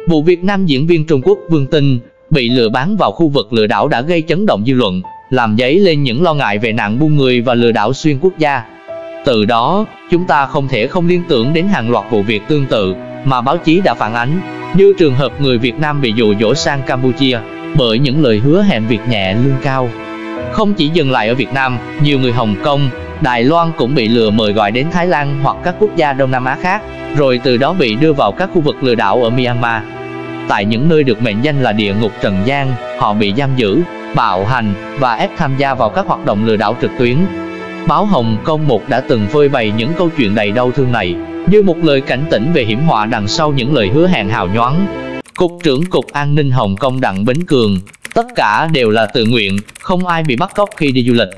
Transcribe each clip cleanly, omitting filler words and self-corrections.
Vụ Việt Nam diễn viên Trung Quốc Vương Tinh bị lừa bán vào khu vực lừa đảo đã gây chấn động dư luận, làm dấy lên những lo ngại về nạn buôn người và lừa đảo xuyên quốc gia. Từ đó, chúng ta không thể không liên tưởng đến hàng loạt vụ việc tương tự mà báo chí đã phản ánh, như trường hợp người Việt Nam bị dụ dỗ sang Campuchia bởi những lời hứa hẹn việc nhẹ lương cao. Không chỉ dừng lại ở Việt Nam, nhiều người Hồng Kông, Đài Loan cũng bị lừa mời gọi đến Thái Lan hoặc các quốc gia Đông Nam Á khác, rồi từ đó bị đưa vào các khu vực lừa đảo ở Myanmar. Tại những nơi được mệnh danh là địa ngục trần gian, họ bị giam giữ, bạo hành và ép tham gia vào các hoạt động lừa đảo trực tuyến. Báo Hồng Kông 1 đã từng phơi bày những câu chuyện đầy đau thương này, như một lời cảnh tỉnh về hiểm họa đằng sau những lời hứa hẹn hào nhoáng. Cục trưởng Cục An ninh Hồng Kông Đặng Bính Cường, tất cả đều là tự nguyện, không ai bị bắt cóc khi đi du lịch.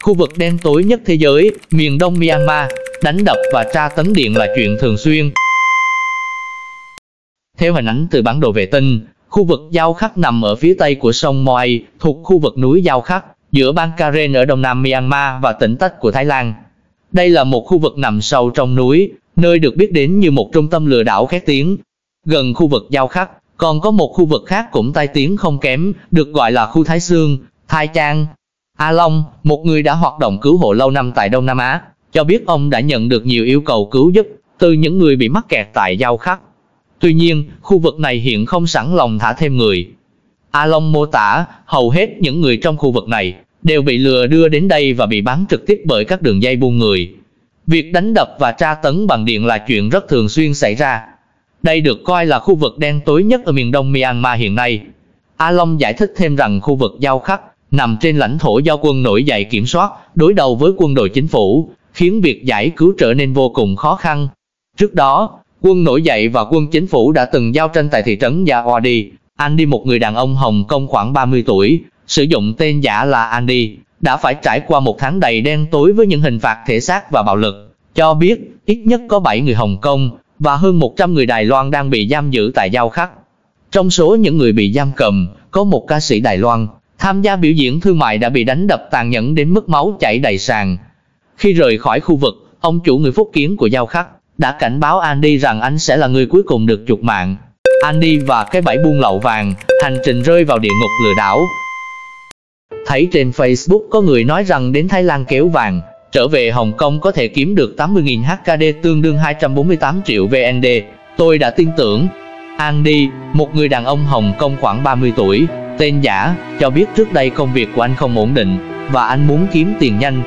Khu vực đen tối nhất thế giới, miền đông Myanmar, đánh đập và tra tấn điện là chuyện thường xuyên. Theo hình ảnh từ bản đồ vệ tinh, khu vực Giao Khắc nằm ở phía tây của sông Moai, thuộc khu vực núi Giao Khắc, giữa bang Karen ở đông nam Myanmar và tỉnh Tách của Thái Lan. Đây là một khu vực nằm sâu trong núi, nơi được biết đến như một trung tâm lừa đảo khét tiếng. Gần khu vực Giao Khắc, còn có một khu vực khác cũng tai tiếng không kém, được gọi là khu Thái Sương, Thái Trang. A Long, một người đã hoạt động cứu hộ lâu năm tại Đông Nam Á, cho biết ông đã nhận được nhiều yêu cầu cứu giúp từ những người bị mắc kẹt tại Giao Khắc. Tuy nhiên, khu vực này hiện không sẵn lòng thả thêm người. A Long mô tả, hầu hết những người trong khu vực này đều bị lừa đưa đến đây và bị bán trực tiếp bởi các đường dây buôn người. Việc đánh đập và tra tấn bằng điện là chuyện rất thường xuyên xảy ra. Đây được coi là khu vực đen tối nhất ở miền đông Myanmar hiện nay. A Long giải thích thêm rằng khu vực Giao Khắc nằm trên lãnh thổ do quân nổi dậy kiểm soát, đối đầu với quân đội chính phủ, khiến việc giải cứu trở nên vô cùng khó khăn. Trước đó, quân nổi dậy và quân chính phủ đã từng giao tranh tại thị trấn Yaoadi. Andy, một người đàn ông Hồng Kông khoảng 30 tuổi, sử dụng tên giả là Andy, đã phải trải qua một tháng đầy đen tối với những hình phạt thể xác và bạo lực, cho biết ít nhất có 7 người Hồng Kông và hơn 100 người Đài Loan đang bị giam giữ tại Giao Khắc. Trong số những người bị giam cầm, có một ca sĩ Đài Loan tham gia biểu diễn thương mại đã bị đánh đập tàn nhẫn đến mức máu chảy đầy sàn. Khi rời khỏi khu vực, ông chủ người Phúc Kiến của Giao Khắc đã cảnh báo Andy rằng anh sẽ là người cuối cùng được chuộc mạng. Andy và cái bẫy buôn lậu vàng, hành trình rơi vào địa ngục lừa đảo. Thấy trên Facebook có người nói rằng đến Thái Lan kéo vàng, trở về Hồng Kông có thể kiếm được 80.000 HKD tương đương 248 triệu VND, tôi đã tin tưởng. Andy, một người đàn ông Hồng Kông khoảng 30 tuổi, tên giả, cho biết trước đây công việc của anh không ổn định và anh muốn kiếm tiền nhanh.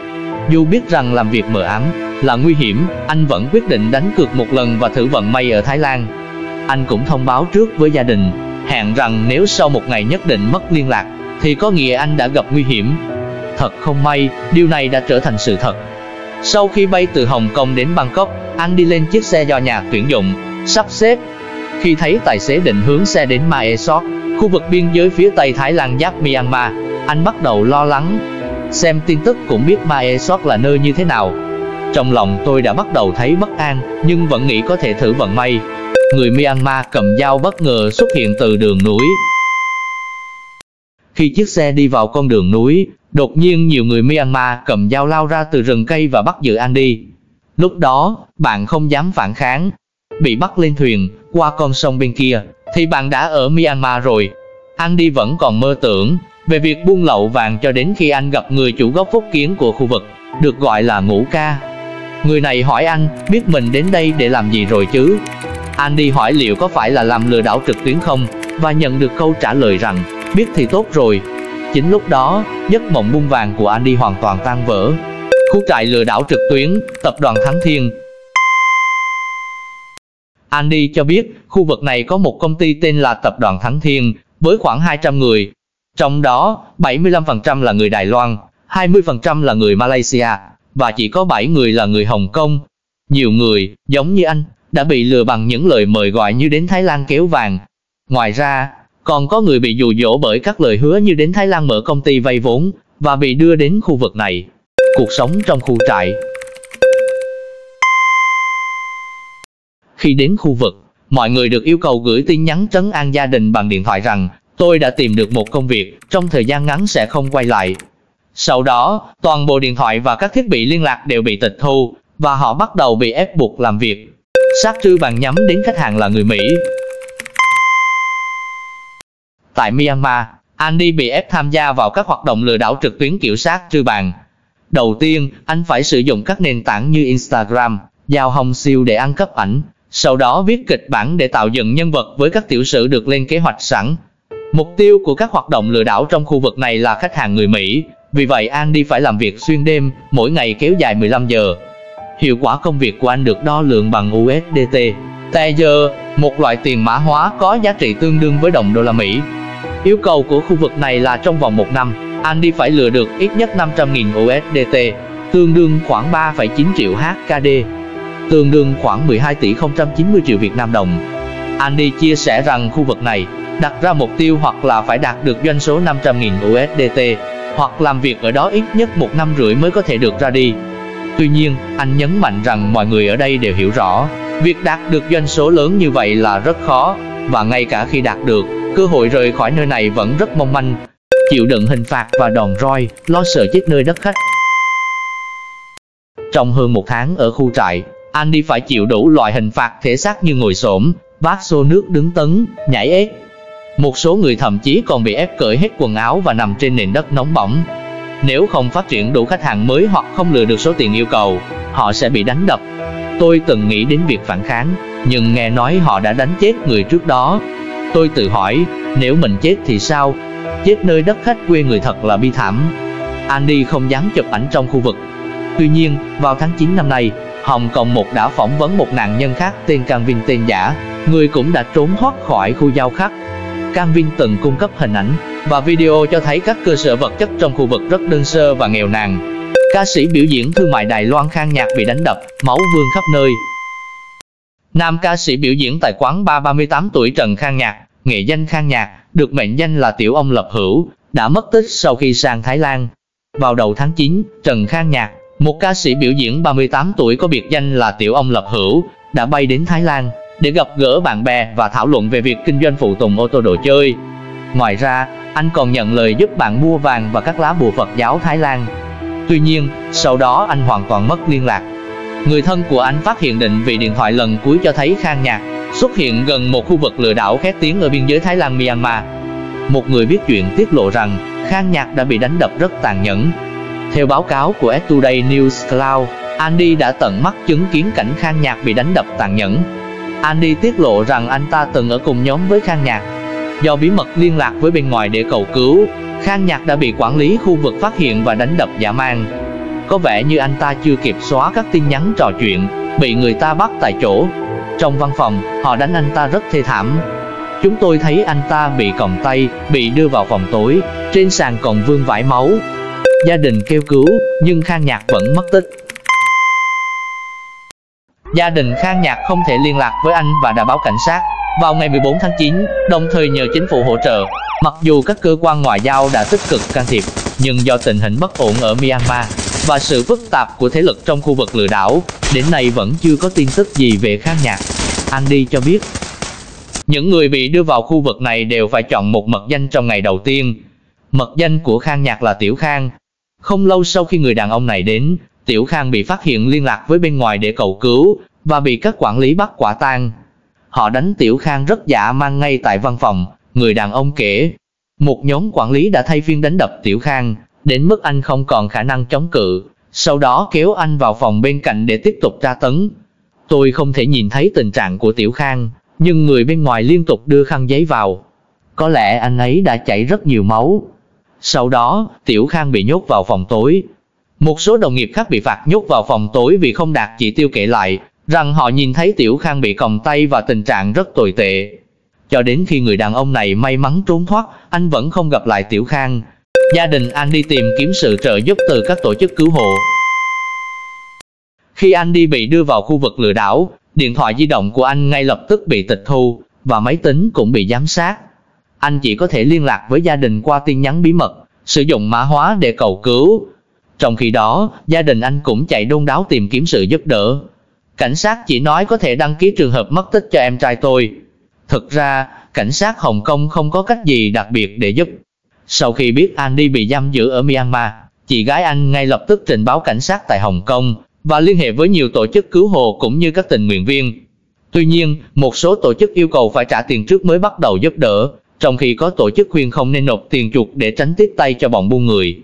Dù biết rằng làm việc mờ ám là nguy hiểm, anh vẫn quyết định đánh cược một lần và thử vận may ở Thái Lan. Anh cũng thông báo trước với gia đình, hẹn rằng nếu sau một ngày nhất định mất liên lạc, thì có nghĩa anh đã gặp nguy hiểm. Thật không may, điều này đã trở thành sự thật. Sau khi bay từ Hồng Kông đến Bangkok, anh đi lên chiếc xe do nhà tuyển dụng sắp xếp. Khi thấy tài xế định hướng xe đến Mae Sot, khu vực biên giới phía tây Thái Lan giáp Myanmar, anh bắt đầu lo lắng. Xem tin tức cũng biết Mae Sot là nơi như thế nào. Trong lòng tôi đã bắt đầu thấy bất an, nhưng vẫn nghĩ có thể thử vận may. Người Myanmar cầm dao bất ngờ xuất hiện từ đường núi. Khi chiếc xe đi vào con đường núi, đột nhiên nhiều người Myanmar cầm dao lao ra từ rừng cây và bắt giữ Andy. Lúc đó, bạn không dám phản kháng. Bị bắt lên thuyền, qua con sông bên kia, thì bạn đã ở Myanmar rồi. Andy vẫn còn mơ tưởng về việc buôn lậu vàng cho đến khi anh gặp người chủ gốc Phúc Kiến của khu vực, được gọi là Ngũ Ca. Người này hỏi anh, biết mình đến đây để làm gì rồi chứ? Andy hỏi liệu có phải là làm lừa đảo trực tuyến không, và nhận được câu trả lời rằng, biết thì tốt rồi. Chính lúc đó, giấc mộng buôn vàng của Andy hoàn toàn tan vỡ. Khu trại lừa đảo trực tuyến, tập đoàn Thắng Thiên. Andy cho biết, khu vực này có một công ty tên là Tập đoàn Thắng Thiên, với khoảng 200 người. Trong đó, 75% là người Đài Loan, 20% là người Malaysia, và chỉ có 7 người là người Hồng Kông. Nhiều người, giống như anh, đã bị lừa bằng những lời mời gọi như đến Thái Lan kéo vàng. Ngoài ra, còn có người bị dụ dỗ bởi các lời hứa như đến Thái Lan mở công ty vay vốn, và bị đưa đến khu vực này. Cuộc sống trong khu trại. Khi đến khu vực, mọi người được yêu cầu gửi tin nhắn trấn an gia đình bằng điện thoại rằng, tôi đã tìm được một công việc, trong thời gian ngắn sẽ không quay lại. Sau đó, toàn bộ điện thoại và các thiết bị liên lạc đều bị tịch thu, và họ bắt đầu bị ép buộc làm việc. Sát trư bàn nhắm đến khách hàng là người Mỹ. Tại Myanmar, Andy bị ép tham gia vào các hoạt động lừa đảo trực tuyến kiểu sát trư bàn. Đầu tiên, anh phải sử dụng các nền tảng như Instagram, giao hồng siêu để ăn cắp ảnh, sau đó viết kịch bản để tạo dựng nhân vật với các tiểu sử được lên kế hoạch sẵn. Mục tiêu của các hoạt động lừa đảo trong khu vực này là khách hàng người Mỹ, vì vậy Andy phải làm việc xuyên đêm, mỗi ngày kéo dài 15 giờ. Hiệu quả công việc của anh được đo lường bằng USDT, Tether, một loại tiền mã hóa có giá trị tương đương với đồng đô la Mỹ. Yêu cầu của khu vực này là trong vòng 1 năm, Andy phải lừa được ít nhất 500.000 USDT, tương đương khoảng 3,9 triệu HKD, tương đương khoảng 12 tỷ 090 triệu Việt Nam đồng. Andy chia sẻ rằng khu vực này đặt ra mục tiêu hoặc là phải đạt được doanh số 500.000 USDT, hoặc làm việc ở đó ít nhất 1 năm rưỡi mới có thể được ra đi. Tuy nhiên, anh nhấn mạnh rằng mọi người ở đây đều hiểu rõ, việc đạt được doanh số lớn như vậy là rất khó, và ngay cả khi đạt được, cơ hội rời khỏi nơi này vẫn rất mong manh. Chịu đựng hình phạt và đòn roi, lo sợ chết nơi đất khách. Trong hơn 1 tháng ở khu trại, Andy phải chịu đủ loại hình phạt thể xác như ngồi xổm, vác xô nước đứng tấn, nhảy ếch. Một số người thậm chí còn bị ép cởi hết quần áo và nằm trên nền đất nóng bỏng. Nếu không phát triển đủ khách hàng mới hoặc không lừa được số tiền yêu cầu, họ sẽ bị đánh đập. Tôi từng nghĩ đến việc phản kháng, nhưng nghe nói họ đã đánh chết người trước đó. Tôi tự hỏi, nếu mình chết thì sao? Chết nơi đất khách quê người thật là bi thảm. Andy không dám chụp ảnh trong khu vực. Tuy nhiên, vào tháng 9 năm nay, Hồng Kông một đã phỏng vấn một nạn nhân khác tên Canvin tên giả, người cũng đã trốn thoát khỏi khu giao khắc. Canvin từng cung cấp hình ảnh và video cho thấy các cơ sở vật chất trong khu vực rất đơn sơ và nghèo nàn. Ca sĩ biểu diễn thương mại Đài Loan Khang Nhạc bị đánh đập, máu vương khắp nơi. Nam ca sĩ biểu diễn tại quán bar 38 tuổi Trần Khang Nhạc, nghệ danh Khang Nhạc, được mệnh danh là Tiểu Ông Lập Hữu, đã mất tích sau khi sang Thái Lan. Vào đầu tháng 9, Trần Khang Nhạc, một ca sĩ biểu diễn 38 tuổi có biệt danh là Tiểu Ông Lập Hữu, đã bay đến Thái Lan để gặp gỡ bạn bè và thảo luận về việc kinh doanh phụ tùng ô tô đồ chơi. Ngoài ra, anh còn nhận lời giúp bạn mua vàng và các lá bùa Phật giáo Thái Lan. Tuy nhiên, sau đó anh hoàn toàn mất liên lạc. Người thân của anh phát hiện định vị điện thoại lần cuối cho thấy Khang Nhạc xuất hiện gần một khu vực lừa đảo khét tiếng ở biên giới Thái Lan Myanmar. Một người biết chuyện tiết lộ rằng Khang Nhạc đã bị đánh đập rất tàn nhẫn. Theo báo cáo của Today News Cloud, Andy đã tận mắt chứng kiến cảnh Khang Nhạc bị đánh đập tàn nhẫn. Andy tiết lộ rằng anh ta từng ở cùng nhóm với Khang Nhạc. Do bí mật liên lạc với bên ngoài để cầu cứu, Khang Nhạc đã bị quản lý khu vực phát hiện và đánh đập dã man. Có vẻ như anh ta chưa kịp xóa các tin nhắn trò chuyện, bị người ta bắt tại chỗ. Trong văn phòng, họ đánh anh ta rất thê thảm. Chúng tôi thấy anh ta bị còng tay, bị đưa vào phòng tối, trên sàn còn vương vãi máu. Gia đình kêu cứu, nhưng Khang Nhạc vẫn mất tích. Gia đình Khang Nhạc không thể liên lạc với anh và đã báo cảnh sát vào ngày 14 tháng 9, đồng thời nhờ chính phủ hỗ trợ. Mặc dù các cơ quan ngoại giao đã tích cực can thiệp, nhưng do tình hình bất ổn ở Myanmar và sự phức tạp của thế lực trong khu vực lừa đảo, đến nay vẫn chưa có tin tức gì về Khang Nhạc. Andy cho biết, những người bị đưa vào khu vực này đều phải chọn một mật danh trong ngày đầu tiên. Mật danh của Khang Nhạc là Tiểu Khang. Không lâu sau khi người đàn ông này đến, Tiểu Khang bị phát hiện liên lạc với bên ngoài để cầu cứu và bị các quản lý bắt quả tang. Họ đánh Tiểu Khang rất dã man ngay tại văn phòng, người đàn ông kể. Một nhóm quản lý đã thay phiên đánh đập Tiểu Khang, đến mức anh không còn khả năng chống cự, sau đó kéo anh vào phòng bên cạnh để tiếp tục tra tấn. Tôi không thể nhìn thấy tình trạng của Tiểu Khang, nhưng người bên ngoài liên tục đưa khăn giấy vào. Có lẽ anh ấy đã chảy rất nhiều máu. Sau đó, Tiểu Khang bị nhốt vào phòng tối. Một số đồng nghiệp khác bị phạt nhốt vào phòng tối vì không đạt chỉ tiêu, kể lại rằng họ nhìn thấy Tiểu Khang bị còng tay và tình trạng rất tồi tệ. Cho đến khi người đàn ông này may mắn trốn thoát, anh vẫn không gặp lại Tiểu Khang. Gia đình Andy tìm kiếm sự trợ giúp từ các tổ chức cứu hộ. Khi Andy bị đưa vào khu vực lừa đảo, điện thoại di động của anh ngay lập tức bị tịch thu, và máy tính cũng bị giám sát. Anh chỉ có thể liên lạc với gia đình qua tin nhắn bí mật, sử dụng mã hóa để cầu cứu. Trong khi đó, gia đình anh cũng chạy đôn đáo tìm kiếm sự giúp đỡ. Cảnh sát chỉ nói có thể đăng ký trường hợp mất tích cho em trai tôi. Thực ra, cảnh sát Hồng Kông không có cách gì đặc biệt để giúp. Sau khi biết Andy bị giam giữ ở Myanmar, chị gái anh ngay lập tức trình báo cảnh sát tại Hồng Kông và liên hệ với nhiều tổ chức cứu hộ cũng như các tình nguyện viên. Tuy nhiên, một số tổ chức yêu cầu phải trả tiền trước mới bắt đầu giúp đỡ, trong khi có tổ chức khuyên không nên nộp tiền chuộc để tránh tiếp tay cho bọn buôn người.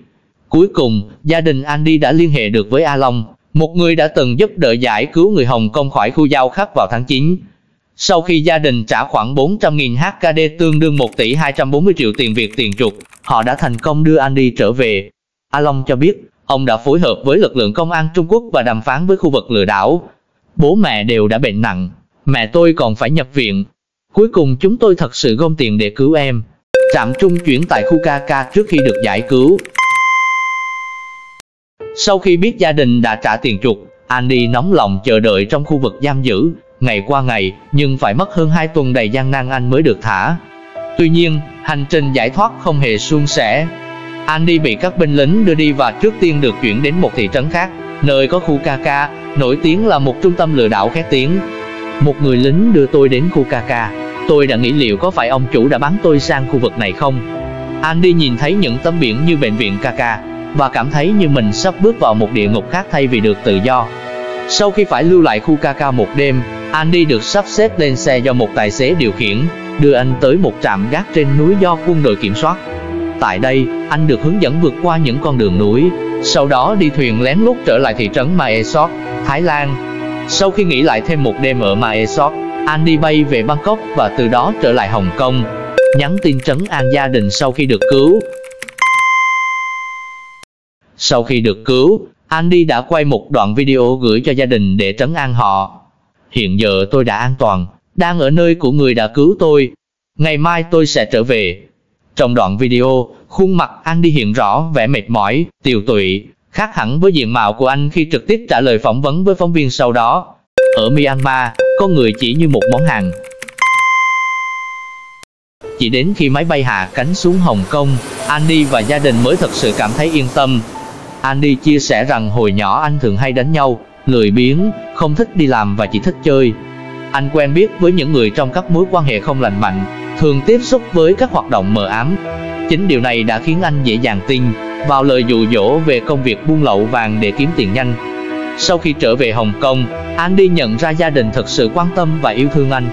Cuối cùng, gia đình Andy đã liên hệ được với A Long, một người đã từng giúp đỡ giải cứu người Hồng Kông khỏi khu giao khắc vào tháng 9. Sau khi gia đình trả khoảng 400.000 HKD tương đương 1 tỷ 240 triệu tiền Việt tiền chuộc, họ đã thành công đưa Andy trở về. A Long cho biết, ông đã phối hợp với lực lượng công an Trung Quốc và đàm phán với khu vực lừa đảo. Bố mẹ đều đã bệnh nặng, mẹ tôi còn phải nhập viện. Cuối cùng chúng tôi thật sự gom tiền để cứu em. Trạm trung chuyển tại khu KK trước khi được giải cứu. Sau khi biết gia đình đã trả tiền chuộc, Andy nóng lòng chờ đợi trong khu vực giam giữ, ngày qua ngày, nhưng phải mất hơn 2 tuần đầy gian nan anh mới được thả. Tuy nhiên, hành trình giải thoát không hề suôn sẻ. Andy bị các binh lính đưa đi và trước tiên được chuyển đến một thị trấn khác, nơi có khu KK, nổi tiếng là một trung tâm lừa đảo khét tiếng. Một người lính đưa tôi đến khu KK. Tôi đã nghĩ liệu có phải ông chủ đã bán tôi sang khu vực này không? Andy nhìn thấy những tấm biển như bệnh viện KK và cảm thấy như mình sắp bước vào một địa ngục khác thay vì được tự do. Sau khi phải lưu lại khu KK một đêm, Andy được sắp xếp lên xe do một tài xế điều khiển, đưa anh tới một trạm gác trên núi do quân đội kiểm soát. Tại đây, anh được hướng dẫn vượt qua những con đường núi, sau đó đi thuyền lén lút trở lại thị trấn Mae Sot, Thái Lan. Sau khi nghỉ lại thêm một đêm ở Mae Sot, Andy bay về Bangkok và từ đó trở lại Hồng Kông, nhắn tin trấn an gia đình sau khi được cứu. Sau khi được cứu, Andy đã quay một đoạn video gửi cho gia đình để trấn an họ. Hiện giờ tôi đã an toàn, đang ở nơi của người đã cứu tôi. Ngày mai tôi sẽ trở về. Trong đoạn video, khuôn mặt Andy hiện rõ vẻ mệt mỏi, tiều tụy, khác hẳn với diện mạo của anh khi trực tiếp trả lời phỏng vấn với phóng viên sau đó. Ở Myanmar, con người chỉ như một món hàng. Chỉ đến khi máy bay hạ cánh xuống Hồng Kông, Andy và gia đình mới thật sự cảm thấy yên tâm. Andy chia sẻ rằng hồi nhỏ anh thường hay đánh nhau, lười biếng, không thích đi làm và chỉ thích chơi. Anh quen biết với những người trong các mối quan hệ không lành mạnh, thường tiếp xúc với các hoạt động mờ ám. Chính điều này đã khiến anh dễ dàng tin vào lời dụ dỗ về công việc buôn lậu vàng để kiếm tiền nhanh. Sau khi trở về Hồng Kông, Andy nhận ra gia đình thật sự quan tâm và yêu thương anh.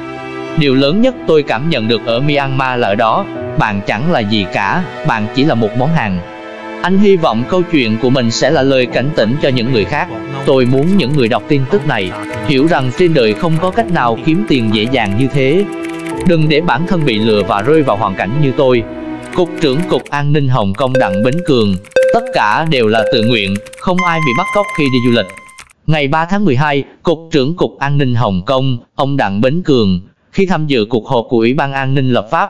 Điều lớn nhất tôi cảm nhận được ở Myanmar là ở đó, bạn chẳng là gì cả, bạn chỉ là một món hàng. Anh hy vọng câu chuyện của mình sẽ là lời cảnh tỉnh cho những người khác. Tôi muốn những người đọc tin tức này hiểu rằng trên đời không có cách nào kiếm tiền dễ dàng như thế. Đừng để bản thân bị lừa và rơi vào hoàn cảnh như tôi. Cục trưởng Cục An ninh Hồng Kông Đặng Bính Cường. Tất cả đều là tự nguyện, không ai bị bắt cóc khi đi du lịch. Ngày 3 tháng 12, Cục trưởng Cục An ninh Hồng Kông, ông Đặng Bính Cường, khi tham dự cuộc họp của Ủy ban An ninh lập pháp,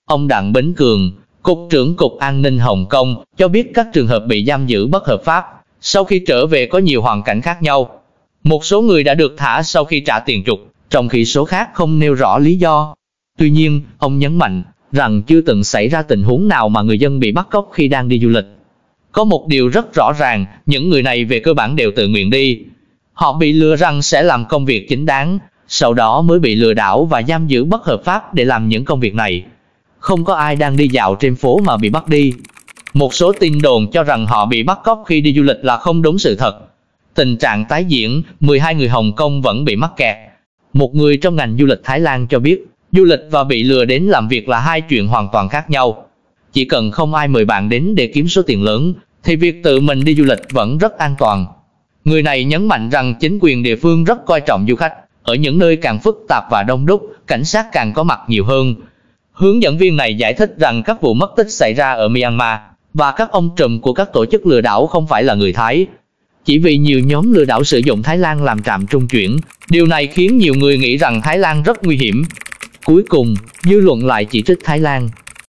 ông Đặng Bính Cường, Cục trưởng Cục An ninh Hồng Kông, cho biết các trường hợp bị giam giữ bất hợp pháp sau khi trở về có nhiều hoàn cảnh khác nhau. Một số người đã được thả sau khi trả tiền chuộc, trong khi số khác không nêu rõ lý do. Tuy nhiên, ông nhấn mạnh rằng chưa từng xảy ra tình huống nào mà người dân bị bắt cóc khi đang đi du lịch. Có một điều rất rõ ràng, những người này về cơ bản đều tự nguyện đi. Họ bị lừa rằng sẽ làm công việc chính đáng, sau đó mới bị lừa đảo và giam giữ bất hợp pháp để làm những công việc này. Không có ai đang đi dạo trên phố mà bị bắt đi. Một số tin đồn cho rằng họ bị bắt cóc khi đi du lịch là không đúng sự thật. Tình trạng tái diễn, 12 người Hồng Kông vẫn bị mắc kẹt. Một người trong ngành du lịch Thái Lan cho biết, du lịch và bị lừa đến làm việc là hai chuyện hoàn toàn khác nhau. Chỉ cần không ai mời bạn đến để kiếm số tiền lớn, thì việc tự mình đi du lịch vẫn rất an toàn. Người này nhấn mạnh rằng chính quyền địa phương rất coi trọng du khách. Ở những nơi càng phức tạp và đông đúc, cảnh sát càng có mặt nhiều hơn. Hướng dẫn viên này giải thích rằng các vụ mất tích xảy ra ở Myanmar, và các ông trùm của các tổ chức lừa đảo không phải là người Thái. Chỉ vì nhiều nhóm lừa đảo sử dụng Thái Lan làm trạm trung chuyển, điều này khiến nhiều người nghĩ rằng Thái Lan rất nguy hiểm. Cuối cùng, dư luận lại chỉ trích Thái Lan.